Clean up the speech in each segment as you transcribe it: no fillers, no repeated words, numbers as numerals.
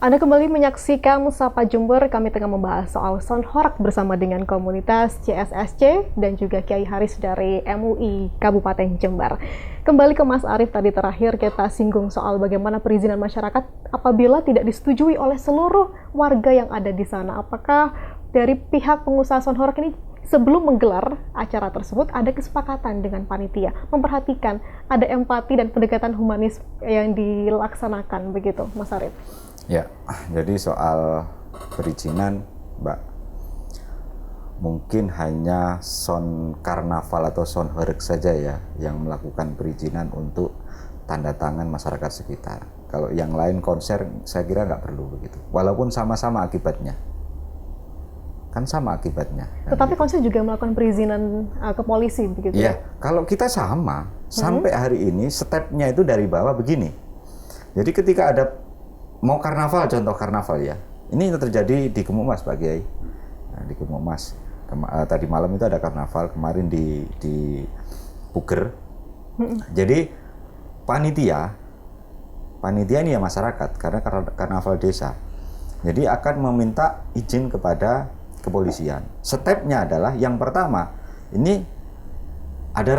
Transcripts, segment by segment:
Anda kembali menyaksikan Sapa Jember, kami tengah membahas soal sound horak bersama dengan komunitas CSSC dan juga Kiai Haris dari MUI Kabupaten Jember. Kembali ke Mas Arief, tadi terakhir kita singgung soal bagaimana perizinan masyarakat apabila tidak disetujui oleh seluruh warga yang ada di sana. Apakah dari pihak pengusaha sound horak ini sebelum menggelar acara tersebut ada kesepakatan dengan panitia, memperhatikan ada empati dan pendekatan humanis yang dilaksanakan begitu, Mas Arief? Ya, jadi soal perizinan, Mbak, mungkin hanya sound karnaval atau sound horeg saja ya yang melakukan perizinan untuk tanda tangan masyarakat sekitar. Kalau yang lain konser, saya kira nggak perlu begitu. Walaupun sama-sama akibatnya, kan sama akibatnya. Tetapi konser juga melakukan perizinan ke polisi begitu ya? Kalau kita sama, sampai hari ini stepnya itu dari bawah begini. Jadi ketika ada mau karnaval, contoh karnaval ya, ini terjadi di Kemumas Pak Kiai. Nah, di Kemumas tadi malam itu ada karnaval, kemarin di Puger. Jadi panitia ini ya masyarakat, karena karnaval desa. Jadi akan meminta izin kepada kepolisian. Stepnya adalah yang pertama, ini ada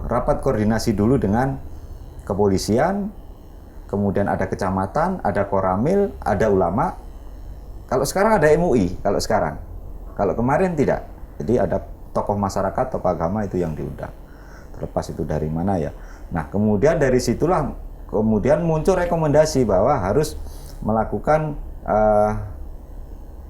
rapat koordinasi dulu dengan kepolisian. Kemudian ada kecamatan, ada koramil, ada ulama. Kalau sekarang ada MUI, Kalau kemarin tidak. Jadi ada tokoh masyarakat, tokoh agama itu yang diundang. Terlepas itu dari mana ya. Nah, kemudian dari situlah kemudian muncul rekomendasi bahwa harus melakukan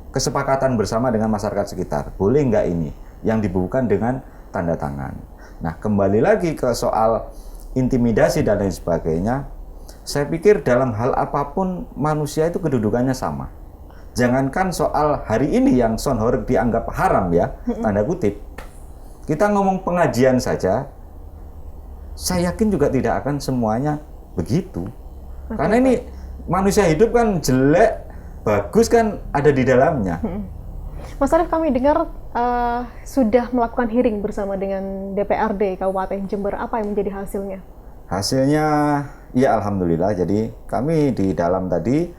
kesepakatan bersama dengan masyarakat sekitar. Boleh nggak ini? Yang dibubuhkan dengan tanda tangan. Nah, kembali lagi ke soal intimidasi dan lain sebagainya. Saya pikir dalam hal apapun manusia itu kedudukannya sama. Jangankan soal hari ini yang sound horeg dianggap haram ya, tanda kutip. Kita ngomong pengajian saja, saya yakin juga tidak akan semuanya begitu. Karena ini manusia hidup kan jelek, bagus kan ada di dalamnya. Mas Arief, kami dengar sudah melakukan hearing bersama dengan DPRD Kabupaten Jember. Apa yang menjadi hasilnya? Hasilnya ya alhamdulillah. Jadi kami di dalam tadi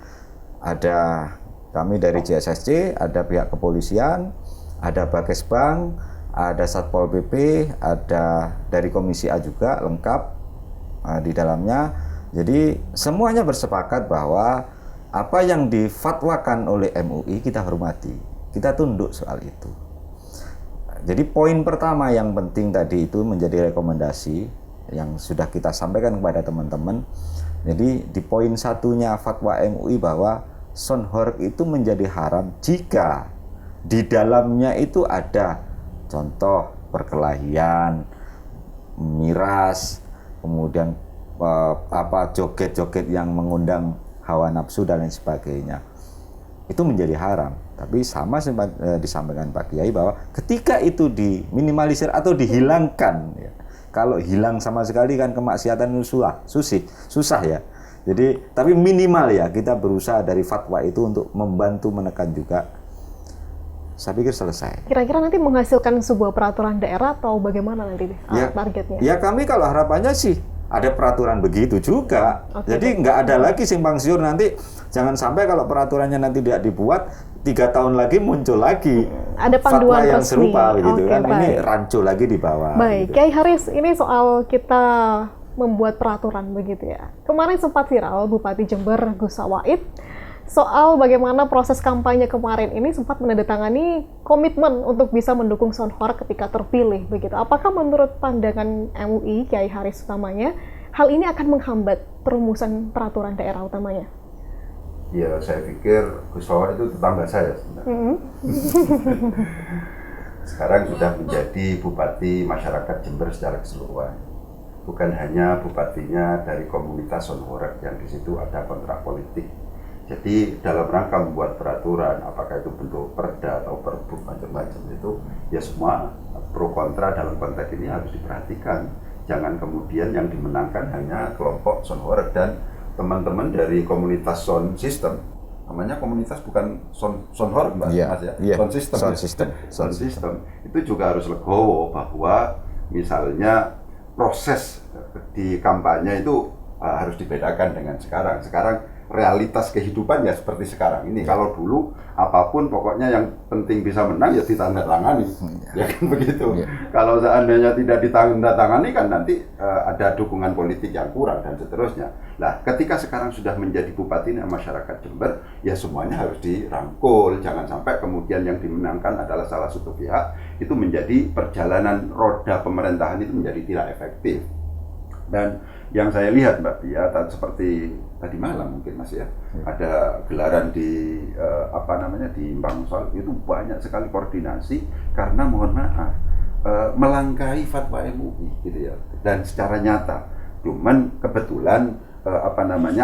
ada kami dari CSSC, ada pihak kepolisian, ada Bakesbang, ada Satpol PP, ada dari Komisi A juga lengkap di dalamnya. Jadi semuanya bersepakat bahwa apa yang difatwakan oleh MUI kita hormati, kita tunduk soal itu. Jadi poin pertama yang penting tadi itu menjadi rekomendasi yang sudah kita sampaikan kepada teman-teman. Jadi di poin satunya fatwa MUI bahwa sound horeg itu menjadi haram jika di dalamnya itu ada contoh perkelahian, miras, kemudian joget-joget yang mengundang hawa nafsu dan lain sebagainya. Itu menjadi haram. Tapi sama sempat disampaikan Pak Kiai bahwa ketika itu diminimalisir atau dihilangkan ya, kalau hilang sama sekali kan kemaksiatan itu susah ya. Jadi tapi minimal ya kita berusaha dari fatwa itu untuk membantu menekan juga. Saya pikir selesai. Kira-kira nanti menghasilkan sebuah peraturan daerah atau bagaimana nanti targetnya? Ya kami kalau harapannya sih ada peraturan begitu juga. Jadi nggak ada lagi simpang siur nanti. Jangan sampai kalau peraturannya nanti tidak dibuat 3 tahun lagi muncul lagi ada panduan fatwa yang resmi serupa gitu kan. Baik. Ini rancu lagi di bawah. Baik, gitu. Kiai Haris, ini soal kita membuat peraturan begitu ya. Kemarin sempat viral Bupati Jember Gus Sawaid soal bagaimana proses kampanye kemarin ini sempat menandatangani komitmen untuk bisa mendukung sound horeg ketika terpilih begitu. Apakah menurut pandangan MUI Kiai Haris utamanya hal ini akan menghambat perumusan peraturan daerah utamanya? Ya, saya pikir Gus Wawan itu tetangga saya sebenarnya. Sekarang sudah menjadi Bupati Masyarakat Jember secara keseluruhan. Bukan hanya bupatinya dari komunitas sound horeg yang di situ ada kontrak politik. Jadi dalam rangka membuat peraturan, apakah itu bentuk perda atau perbuk macam-macam itu, ya semua pro kontra dalam konteks ini harus diperhatikan. Jangan kemudian yang dimenangkan hanya kelompok sound horeg dan teman-teman dari komunitas sound system. Namanya komunitas bukan sound horeg, Mas ya. Sound system. Itu juga harus legowo bahwa misalnya proses di kampanye itu harus dibedakan dengan sekarang. Sekarang realitas kehidupan ya seperti sekarang ini. Kalau dulu apapun pokoknya yang penting bisa menang ya ditandatangani, ya kan begitu. Kalau seandainya tidak ditandatangani kan nanti ada dukungan politik yang kurang dan seterusnya. Nah, ketika sekarang sudah menjadi bupati masyarakat Jember, ya semuanya harus dirangkul. Jangan sampai kemudian yang dimenangkan adalah salah satu pihak, itu menjadi perjalanan roda pemerintahan itu menjadi tidak efektif. Dan yang saya lihat Mbak Pia, seperti tadi malam mungkin Mas ya, ada gelaran di di Bangsal, itu banyak sekali koordinasi karena mohon maaf melangkahi fatwa MUI gitu ya, dan secara nyata. Cuman kebetulan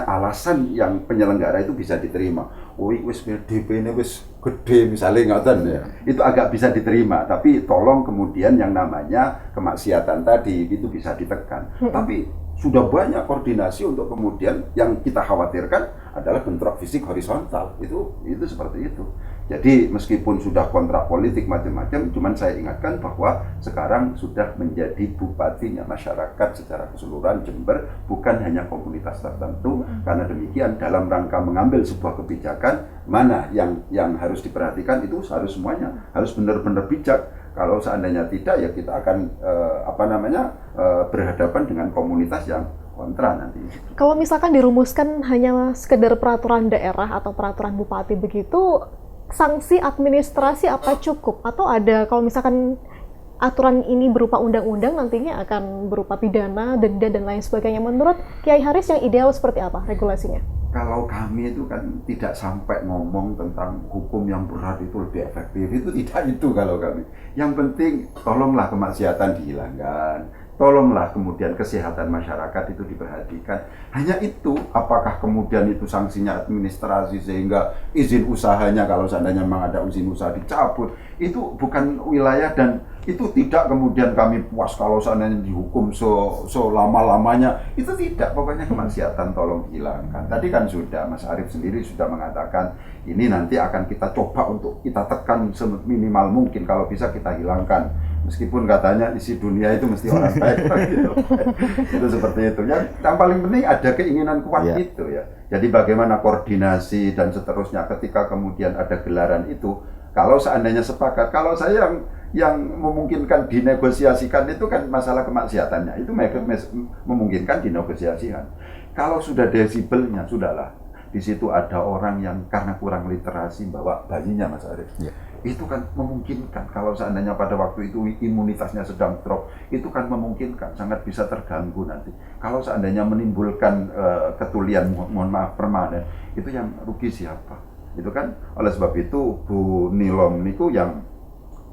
alasan yang penyelenggara itu bisa diterima. Wis DP-ne wis gede misalnya ngoten ya. Itu agak bisa diterima, tapi tolong kemudian yang namanya kemaksiatan tadi itu bisa ditekan. Tapi sudah banyak koordinasi untuk kemudian yang kita khawatirkan adalah bentrok fisik horizontal. Itu seperti itu. Jadi meskipun sudah kontrak politik macam-macam, cuman saya ingatkan bahwa sekarang sudah menjadi bupatinya masyarakat secara keseluruhan Jember, bukan hanya komunitas tertentu. Karena demikian dalam rangka mengambil sebuah kebijakan, mana yang harus diperhatikan itu harus semuanya, harus benar-benar bijak. Kalau seandainya tidak, ya kita akan berhadapan dengan komunitas yang kontra nanti. Kalau misalkan dirumuskan hanya sekedar peraturan daerah atau peraturan bupati begitu, sanksi administrasi apa cukup? Atau ada, kalau misalkan aturan ini berupa undang-undang, nantinya akan berupa pidana, denda, dan lain sebagainya. Menurut Kiai Haris yang ideal seperti apa regulasinya? Kalau kami itu kan tidak sampai ngomong tentang hukum yang berat itu lebih efektif, itu tidak itu kalau kami. Yang penting tolonglah kemaksiatan dihilangkan, tolonglah kemudian kesehatan masyarakat itu diperhatikan. Hanya itu, apakah kemudian itu sanksinya administrasi sehingga izin usahanya kalau seandainya memang ada izin usaha dicabut, itu bukan wilayah dan itu tidak kemudian kami puas kalau seandainya dihukum selama-lamanya. Itu tidak, pokoknya kemaksiatan tolong dihilangkan. Tadi kan sudah, Mas Arief sendiri sudah mengatakan ini nanti akan kita coba untuk kita tekan seminimal mungkin, kalau bisa kita hilangkan. Meskipun katanya isi dunia itu mesti orang baik. Itu seperti itu. Yang paling penting ada keinginan kuat itu ya. Jadi bagaimana koordinasi dan seterusnya ketika kemudian ada gelaran itu. Kalau seandainya sepakat, kalau saya yang memungkinkan dinegosiasikan itu kan masalah kemaksiatannya, itu memungkinkan dinegosiasikan. Kalau sudah desibelnya, sudahlah. Di situ ada orang yang karena kurang literasi bawa bayinya, Mas Arief. Itu kan memungkinkan, kalau seandainya pada waktu itu imunitasnya sedang drop, itu kan memungkinkan, sangat bisa terganggu nanti. Kalau seandainya menimbulkan ketulian, mohon maaf, permanen, itu yang rugi siapa? Itu kan, oleh sebab itu Bu Nilom niku yang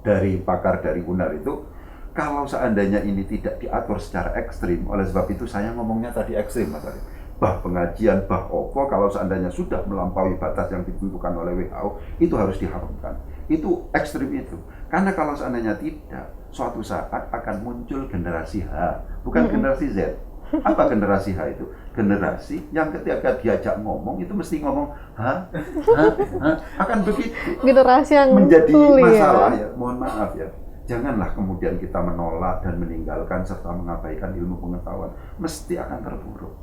dari pakar dari UNAR itu, kalau seandainya ini tidak diatur secara ekstrim, oleh sebab itu saya ngomongnya tadi ekstrim, Mas Arief. Bah pengajian, bah opo, kalau seandainya sudah melampaui batas yang ditentukan oleh WHO, itu harus diharamkan. Itu ekstrim itu. Karena kalau seandainya tidak, suatu saat akan muncul generasi H, bukan generasi Z. Apa generasi H itu? Generasi yang ketika diajak ngomong, itu mesti ngomong, akan begitu. Generasi yang menjadi masalah ya. Mohon maaf ya. Janganlah kemudian kita menolak dan meninggalkan serta mengabaikan ilmu pengetahuan. Mesti akan terpuruk.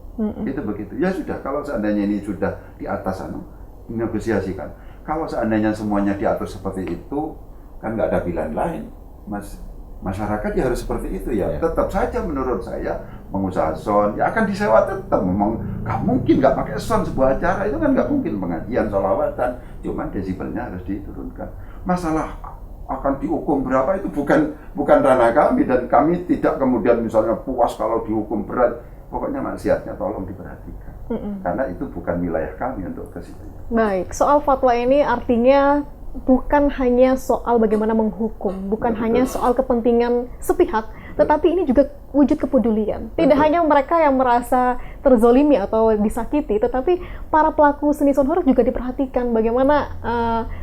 Itu begitu. Ya sudah, kalau seandainya ini sudah di atas negosiasikan. Kalau seandainya semuanya diatur seperti itu, kan nggak ada pilihan lain, Mas. Masyarakat ya harus seperti itu ya. Tetap saja menurut saya pengusaha sound ya akan disewa tetap. Memang nggak mungkin nggak pakai sound sebuah acara itu kan nggak mungkin, pengajian, sholawatan. Cuman desibelnya harus diturunkan. Masalah akan dihukum berapa itu bukan ranah kami, dan kami tidak kemudian misalnya puas kalau dihukum berat. Pokoknya maksiatnya tolong diperhatikan. Karena itu bukan wilayah kami untuk ke situ. Baik, soal fatwa ini artinya bukan hanya soal bagaimana menghukum, bukan hanya soal kepentingan sepihak, tetapi ini juga wujud kepedulian. Tidak hanya mereka yang merasa terzolimi atau disakiti, tetapi para pelaku seni sound horeg juga diperhatikan bagaimana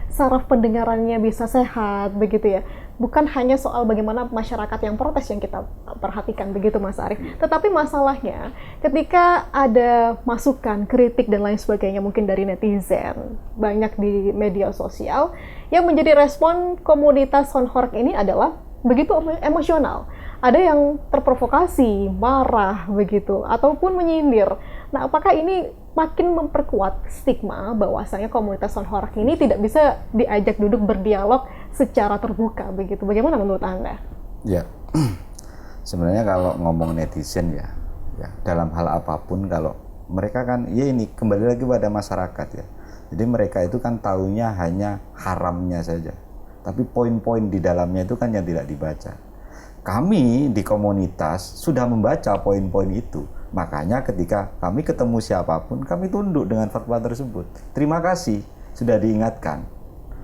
saraf pendengarannya bisa sehat, begitu ya. Bukan hanya soal bagaimana masyarakat yang protes yang kita perhatikan, begitu Mas Arief. Tetapi masalahnya ketika ada masukan, kritik dan lain sebagainya mungkin dari netizen, banyak di media sosial, yang menjadi respon komunitas sound horeg ini adalah begitu emosional. Ada yang terprovokasi, marah begitu, ataupun menyindir. Nah, apakah ini makin memperkuat stigma bahwasanya komunitas Sonhorak ini tidak bisa diajak duduk berdialog secara terbuka begitu. Bagaimana menurut Anda? Ya, sebenarnya kalau ngomong netizen ya dalam hal apapun, kalau mereka kan ya ini kembali lagi pada masyarakat ya. Jadi mereka itu kan taunya hanya haramnya saja, tapi poin-poin di dalamnya itu kan yang tidak dibaca. Kami di komunitas sudah membaca poin-poin itu, makanya ketika kami ketemu siapapun kami tunduk dengan fatwa tersebut. Terima kasih sudah diingatkan.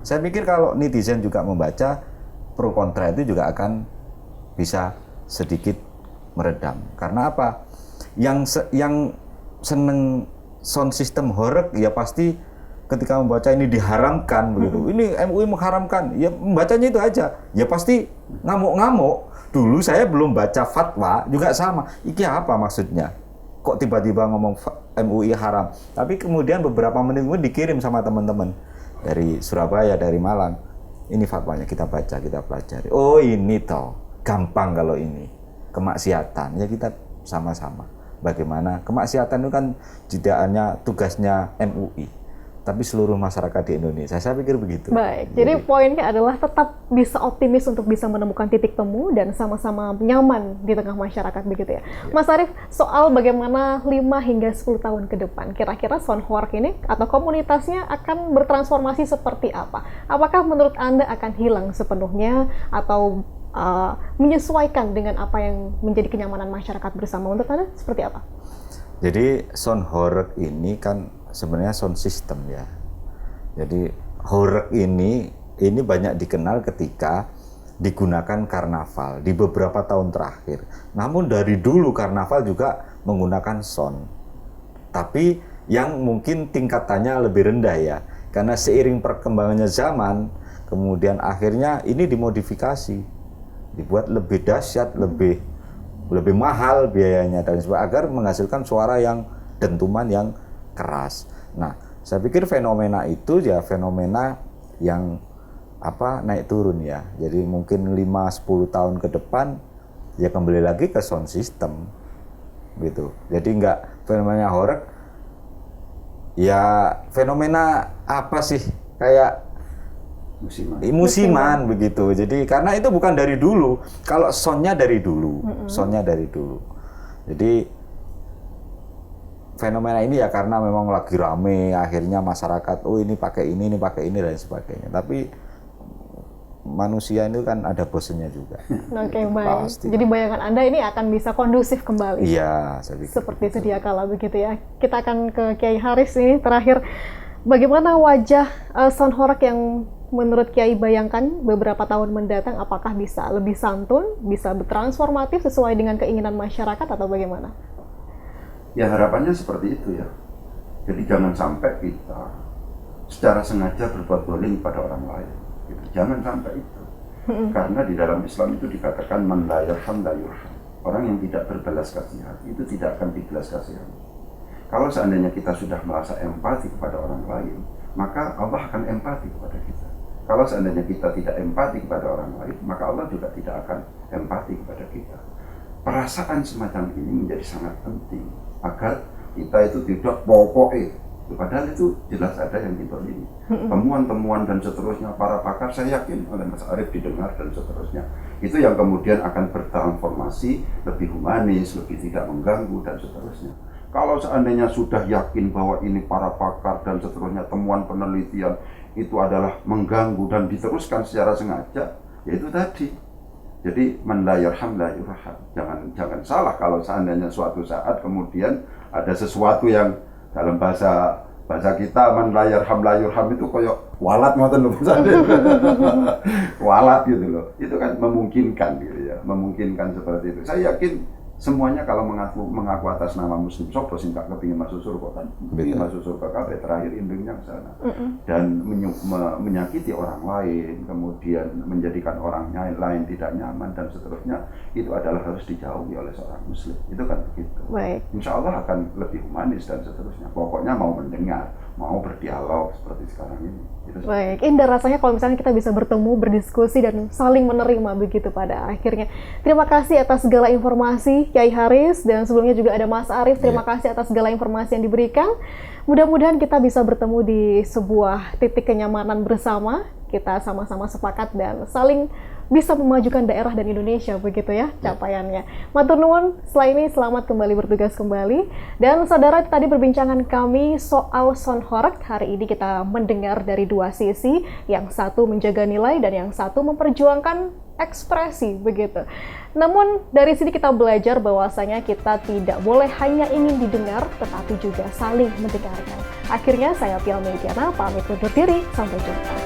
Saya pikir kalau netizen juga membaca, pro kontra itu juga akan bisa sedikit meredam. Karena apa? Yang seneng sound system horeg ya pasti ketika membaca ini diharamkan begitu. Ini MUI mengharamkan, ya membacanya itu aja. Ya pasti ngamuk-ngamuk. Dulu saya belum baca fatwa juga sama. Iki apa maksudnya? Kok tiba-tiba ngomong MUI haram? Tapi kemudian beberapa menit kemudian dikirim sama teman-teman dari Surabaya, dari Malang. Ini fatwanya, kita baca, kita pelajari. Oh ini toh, gampang kalau ini. Kemaksiatan, ya kita sama-sama. Bagaimana kemaksiatan itu kan tidak hanya tugasnya MUI, tapi seluruh masyarakat di Indonesia. Saya pikir begitu. Baik, jadi poinnya adalah tetap bisa optimis untuk bisa menemukan titik temu dan sama-sama nyaman di tengah masyarakat begitu ya. Mas Arief, soal bagaimana 5 hingga 10 tahun ke depan, kira-kira Sonhorak ini atau komunitasnya akan bertransformasi seperti apa? Apakah menurut Anda akan hilang sepenuhnya atau menyesuaikan dengan apa yang menjadi kenyamanan masyarakat bersama? Untuk Anda seperti apa? Jadi Sonhorak ini kan sebenarnya sound system ya. Jadi horeg ini banyak dikenal ketika digunakan karnaval di beberapa tahun terakhir. Namun dari dulu karnaval juga menggunakan sound. Tapi yang mungkin tingkatannya lebih rendah ya. Karena seiring perkembangannya zaman, kemudian akhirnya ini dimodifikasi. Dibuat lebih dahsyat, lebih mahal biayanya dan sebagainya agar menghasilkan suara yang dentuman yang keras. Nah, saya pikir fenomena itu ya fenomena yang naik turun ya. Jadi mungkin 5-10 tahun ke depan ya kembali lagi ke sound system gitu. Jadi enggak fenomena horeg ya fenomena apa sih kayak musiman begitu. Jadi karena itu bukan dari dulu. Kalau soundnya dari dulu, Jadi fenomena ini ya karena memang lagi rame, akhirnya masyarakat ini pakai ini dan sebagainya. Tapi manusia itu kan ada bosennya juga. Oke, baik. Pasti. Jadi bayangan Anda ini akan bisa kondusif kembali. Iya, saya pikir seperti sedia kala begitu ya. Kita akan ke Kiai Haris ini terakhir. Bagaimana wajah Sonhorak yang menurut Kiai bayangkan beberapa tahun mendatang, apakah bisa lebih santun, bisa bertransformatif sesuai dengan keinginan masyarakat atau bagaimana? Ya harapannya seperti itu ya. Jadi jangan sampai kita secara sengaja berbuat zalim pada orang lain. Gitu. Jangan sampai itu. Karena di dalam Islam itu dikatakan man la yarham la yurham. Orang yang tidak berbelas kasihan itu tidak akan dibelas kasihan. Kalau seandainya kita sudah merasa empati kepada orang lain, maka Allah akan empati kepada kita. Kalau seandainya kita tidak empati kepada orang lain, maka Allah juga tidak akan empati kepada kita. Perasaan semacam ini menjadi sangat penting agar kita itu tidak pokoknya. Padahal itu jelas ada yang ini. Temuan-temuan dan seterusnya para pakar saya yakin oleh Mas Arief didengar dan seterusnya. Itu yang kemudian akan bertransformasi lebih humanis, lebih tidak mengganggu dan seterusnya. Kalau seandainya sudah yakin bahwa ini para pakar dan seterusnya temuan penelitian itu adalah mengganggu dan diteruskan secara sengaja, yaitu tadi. Jadi man la yarham la yurham. Jangan salah kalau seandainya suatu saat kemudian ada sesuatu yang dalam bahasa kita man la yarham la yurham itu koyok walat ngoten lho walat gitu loh. Itu kan memungkinkan gitu ya, memungkinkan seperti itu. Saya yakin semuanya kalau mengaku atas nama Muslim, sopo sing gak kepingin masuk surga kan? Kepingin masuk surga kabeh, terakhir indungnya ke sana. Dan menyakiti orang lain, kemudian menjadikan orang lain tidak nyaman dan seterusnya, itu adalah harus dijauhi oleh seorang Muslim. Itu kan begitu. Baik. Insya Allah akan lebih humanis dan seterusnya. Pokoknya mau mendengar, mau berdialog seperti sekarang ini. Baik, indah rasanya kalau misalnya kita bisa bertemu, berdiskusi, dan saling menerima begitu pada akhirnya. Terima kasih atas segala informasi kasih Kiai Haris, dan sebelumnya juga ada Mas Arief. Terima kasih atas segala informasi yang diberikan. Mudah-mudahan kita bisa bertemu di sebuah titik kenyamanan bersama. Kita sama-sama sepakat dan saling bisa memajukan daerah dan Indonesia, begitu ya capaiannya. Matur nuwun, setelah ini selamat kembali bertugas kembali. Dan saudara, tadi perbincangan kami soal Sound Horeg. Hari ini kita mendengar dari dua sisi, yang satu menjaga nilai dan yang satu memperjuangkan ekspresi, begitu. Namun dari sini kita belajar bahwasanya kita tidak boleh hanya ingin didengar, tetapi juga saling mendengarkan. Akhirnya saya Pial Mediana pamit undur diri, sampai jumpa.